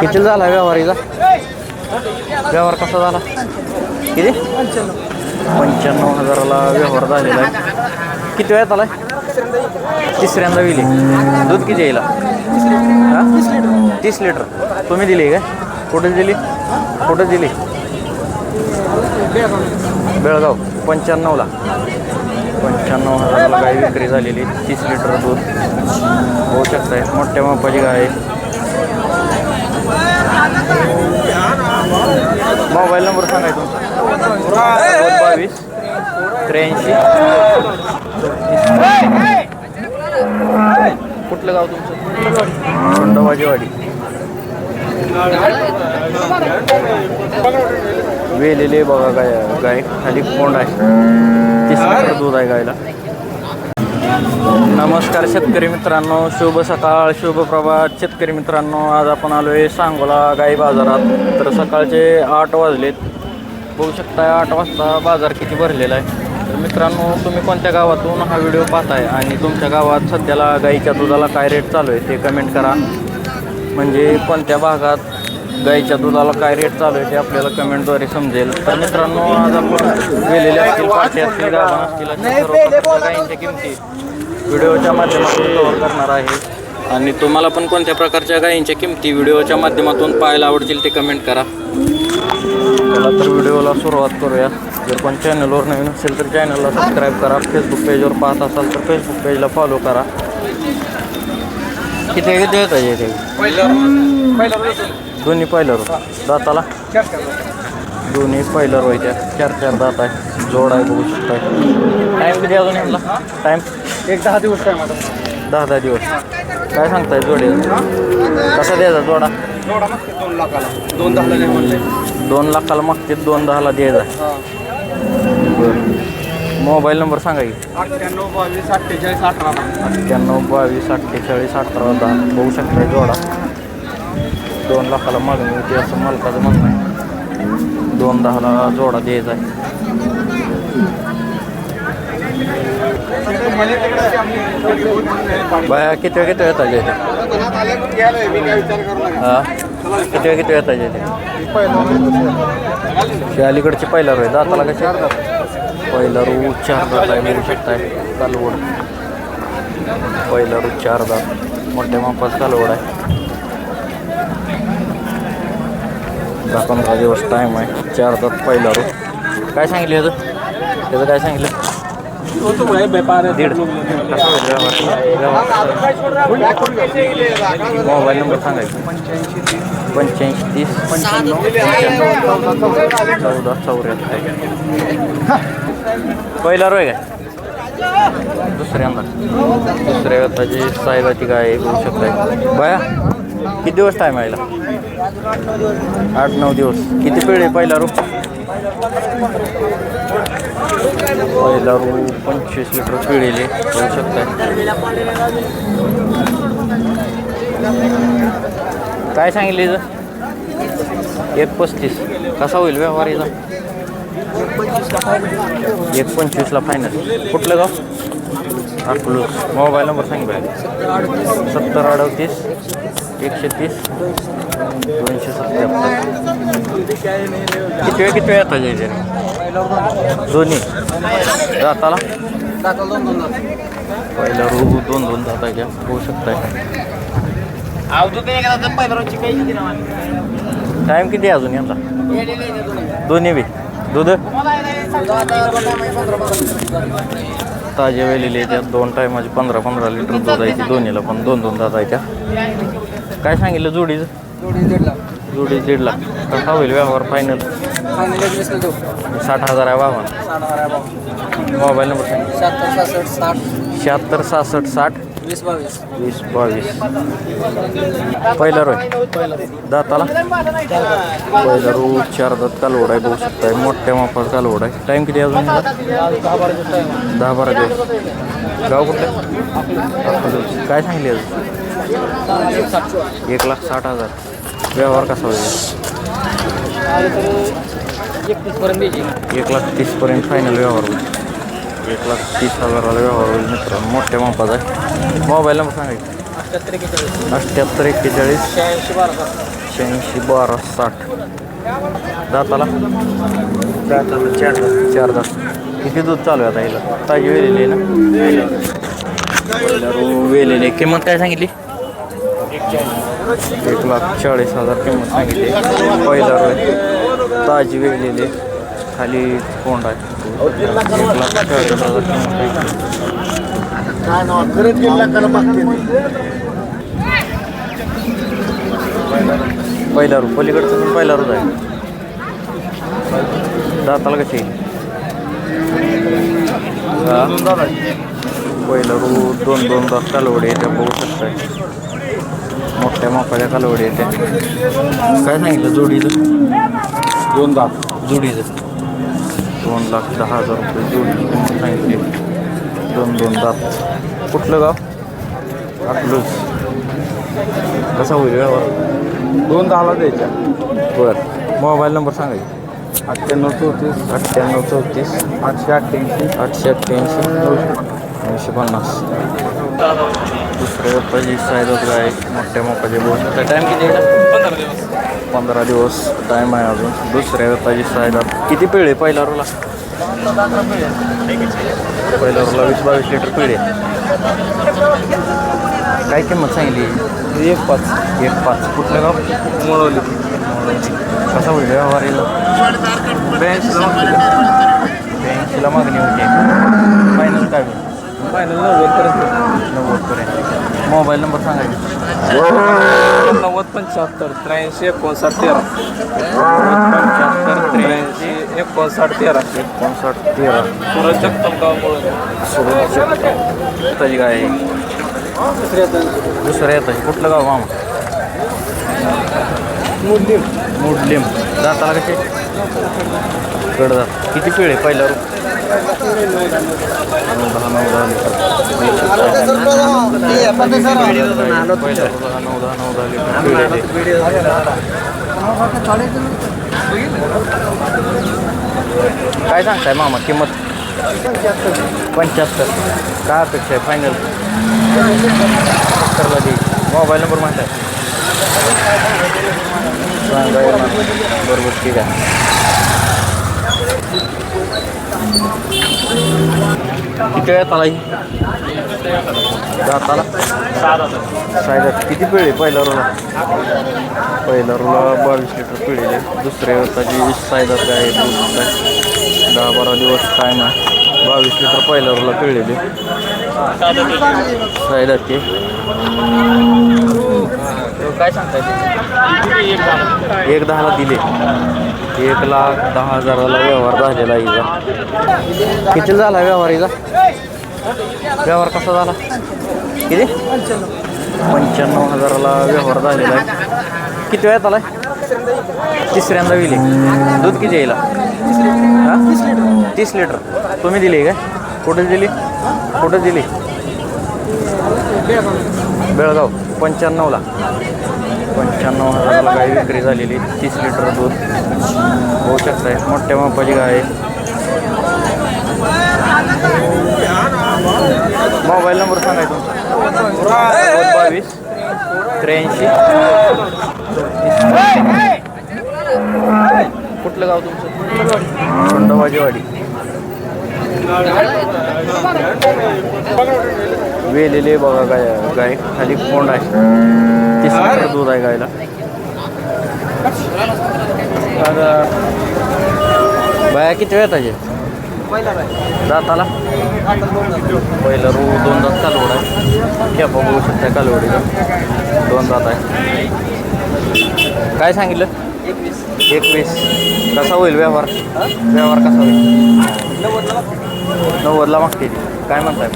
किती झाला व्यवहारीचा व्यवहार कसा झाला किती 95,000ला व्यवहार झालेला आहे. किती वेळात आलाय तिसऱ्यांदा विली दूध किती येईल 30 लिटर तुम्ही दिली काय कुठे दिली बेळगाव 95ला 95,000ला गाय विक्री झालेली 30 लिटर दूध होऊ शकताय. मोठ्या मापाची गाय आहे. मोबाईल नंबर सांगाय तुमचा 22 83. कुठलं गाव तुमचं सोंडवाजीवाडी वेलेले बघा गाय खाली कोंड आहे 30 लिटर दूध आहे गायला. नमस्कार शेतकरी मित्रांनो, शुभ सकाळ शुभ प्रभात शेतकरी मित्रांनो. आज आपण आलो आहे सांगोला गाई बाजारात. तर सकाळचे 8 वाजलेत. बघू शकता 8 वाजता बाजार किती भरलेला आहे. तर मित्रांनो, तुम्ही कोणत्या गावातून हा व्हिडिओ पाहताय आणि तुमच्या गावात सध्याला गाईच्या दुधाला काय रेट चालू आहे ते कमेंट करा. म्हणजे कोणत्या भागात गाईच्या दुधाला काय रेट चालू आहे ते आपल्याला कमेंटद्वारे समजेल. तर मित्रांनो, आज आपण वेलेल्या असतील पाट्या असतील गाभण असतील अशा सर्व गाईंच्या किमती व्हिडिओच्या माध्यमातून कव्हर करणार आहे. आणि तुम्हाला पण कोणत्या प्रकारच्या गायींच्या किमती व्हिडिओच्या माध्यमातून पाहायला आवडतील ते कमेंट करा. चला तर व्हिडिओला सुरुवात करूया. जर कोण चॅनलवर नवीन असेल तर चॅनलला सबस्क्राईब करा. फेसबुक पेजवर पाहत असाल तर फेसबुक पेजला फॉलो करा. किती येत आहे ते दोन्ही पहिल्यावर दाताला दोन्ही पहिल्यावर व्हायच्या 4 दात आहे. जोड आहे बघू शकताय. टाईम किती अजून याला टाईम 10 दिवस टाईम आता 10 दिवस. काय सांगताय जोडी कसा द्यायचा जोडा 2 लाखाला 2,10,000 म्हणले 2 लाखाला मागते 2,10,000 द्यायचा. बरं मोबाईल नंबर सांगा की 98 बघू शकताय जोडा 2 लाखाला मागणी होती असं मालकाचं म्हणणं आहे. 2,10,000 जोडा द्यायचा आहे. बाया किती येतात इथे हां किती येतात इथे अलीकडचे पहिला रोय दाताला कसे पहिला रू 4 दात आहे मिळू शकताय. कालवड पहिला रू 4 दात मोठ्या मापाचं कालवड आहे. 10-15 दिवस टाईम आहे. 4 दात पहिला रू. काय सांगितलं त्याचं काय सांगितलं 1.5 कसा होईल मोबाईल नंबर सांगायचं 85 30 14 74. पहिला रोय काय दुसऱ्या ताजी साहेबाची गाय बघू शकताय. बया किती दिवस टाईम आहे 8-9 दिवस. किती पिढी पहिला रू पहिला रू 25 लिटर पिळेले होऊ शकताय. काय सांगितले 1.35 कसा होईल व्यवहारीचा 1.25ला फायनल. कुठलं गाव अकलूज. मोबाईल नंबर सांगितलं 70 38 130 277. किती वेळ येतात जायचे दोन्ही दाताला पहिला रू 2 दाताच्या होऊ शकताय. टाईम किती आहे अजून यांचा दोन्ही बी दूध ताजे वेलेले त्यात 2 टायमाचे 15-15 लिटर दूध आहे. दोन्हीला पण 2 दाताच्या. काय सांगितलं जोडीचं जोडी 1.5 लाख. कसा होईल व्यवहार फायनल 60,000 आहे बाबा. मोबाईल नंबर सांगितलं 76 66 60 20 22. पहिला रोय दाताला पहिला रू 4 दात कालवड आहे बघू शकताय. मोठ्या मापाचा कालवड आहे. टाईम किती अजून 10-12 दिवस. गाव कुठलं काय सांगले 1,60,000. व्यवहार कसा होईल 1,30,000 फायनल व्यवहार होईल. 1,30,000 व्यवहार होईल मित्रांनो. मोठ्या मापाचा आहे. मोबाईल नंबर सांगायचा 78 41 86 85 1260. दाताला चार दात. किती दूध चालू आहे आता हिला? ताजी वेलेली आहे ना? वेलेली. किंमत काय सांगितली? 1,40,000 किंमत सांगितली. पहिला रोज ताजी वेलेली खाली कोंड आहे. 1,40,000 पहिला रू पलीकडचं पण पहिला रोज आहे. दाताला कशी येईल? पहिला रू दोन दात कालवडी येते बघू शकताय. मोठ्या मापाच्या कालवडी येते. काय सांगितलं जोडीचं? 2 दात जोडीचं 2,10,000 रुपये जोडी सांगितली. दोन दात. कुठलं गाव? अकलूज. कसा होईल व्यवहार? 2,10ला द्यायच्या. बरं. मोबाईल नंबर सांगायचा. 9834 9834 888 888 950. दुसऱ्या व्यापाची साईजच गाय मोठ्या मोकाचे बोल. टाईम किती आहे? 15 दिवस टाईम आहे अजून. दुसऱ्या व्यापाची साईजात किती पिळे? पहिला रोला 20-22 लिटर पिळे. काय किंमत सांगितली? 1,500. कुठलं गाव? मोळवली. कसा होईल व्यवहार येईल? 82ला मागणी होती. फायनल काय होईल? फायनल 90 पर्यंत. मोबाईल नंबर सांगायचा. 9075 83 59 13. 75 83 59 13. 13. सूरज जगताप त्याची काय आहे? दुसऱ्या येतं. कुठलं गाव मामा? मुडलिम. दाताला कसे? कडदात. किती पिळे? पहिला रू 9 काय सांगताय मामा किंमत? 75. काय अपेक्षा आहे फायनल? 70ला देईल. मोबाईल नंबर माहिती आहे? सांगा ना. बरोबर ठीक आहे. किती वेळात आला ही? दाताला 6 दात. किती पिळे? पहिला रोला 22 लिटर पिळेले. दुसऱ्या वेळाची 6 दात आहे. 10-12 दिवस टाईम आहे. 22 लिटर पहिला रोला पिळलेले. 6 दात ते. काय सांगताय? 1,10ला दिले. 1,10,000ला व्यवहार झालेला हिचा. किती झाला व्यवहार हिचा? व्यवहार कसा झाला? किती? 95,000ला व्यवहार झालेला आहे. किती वेळात आला? तिसऱ्यांदा दिले. दूध किती येईल? 30 लिटर. तुम्ही दिली काय? कुठे दिली? बेळगाव. 95ला 95,000ला गाय विक्री झालेली. 30 लिटर दूध होऊ शकताय. मोठ्या मापाची गाय आहे. मोबाईल नंबर सांगायचा तुमचा? 22 83 कुठलं गाव तुमचं? खंडोबाजीवाडी. वेलेले बघा गाय खाली कोंड आहे. 30 लिटर दूध आहे गायला. बाया किती वेळ पाहिजे? दाताला पहिलं रू 2 दात कालवड आहे. घ्या बघू शकता कालवडीला 2 दात आहे. काय सांगितलं? 21. कसा होईल व्यवहार? कसा होईल? 90ला मागते. काय म्हणताय?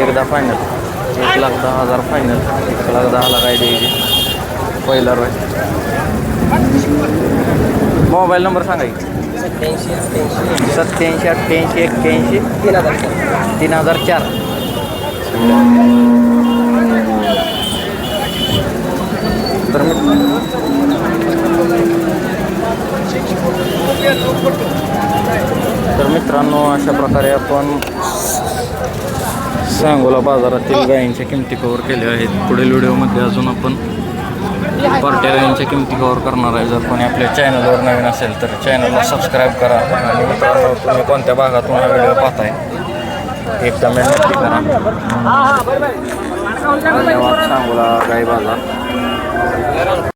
एकदा फायनल. 1,10,000 फायनल. 1,10,000ला काय द्यायची? पहिला रोज. मोबाईल नंबर सांगायची? 87 88 81 3004. तर मित्रांनो, अशा प्रकारे आपण सांगोला बाजारातील गायींच्या किमती कव्हर केल्या आहेत. पुढील व्हिडिओमध्ये अजून आपण पार्ट्या गाईंच्या किमती कव्हर करणार आहे. जर कोणी आपल्या चॅनलवर नवीन असेल तर चॅनलला सबस्क्राईब करा. आणि मित्रांनो, तुम्ही कोणत्या भागातून हा व्हिडिओ पाहताय एकदा नक्की करा. धन्यवाद. सांगोला गाई बाजार.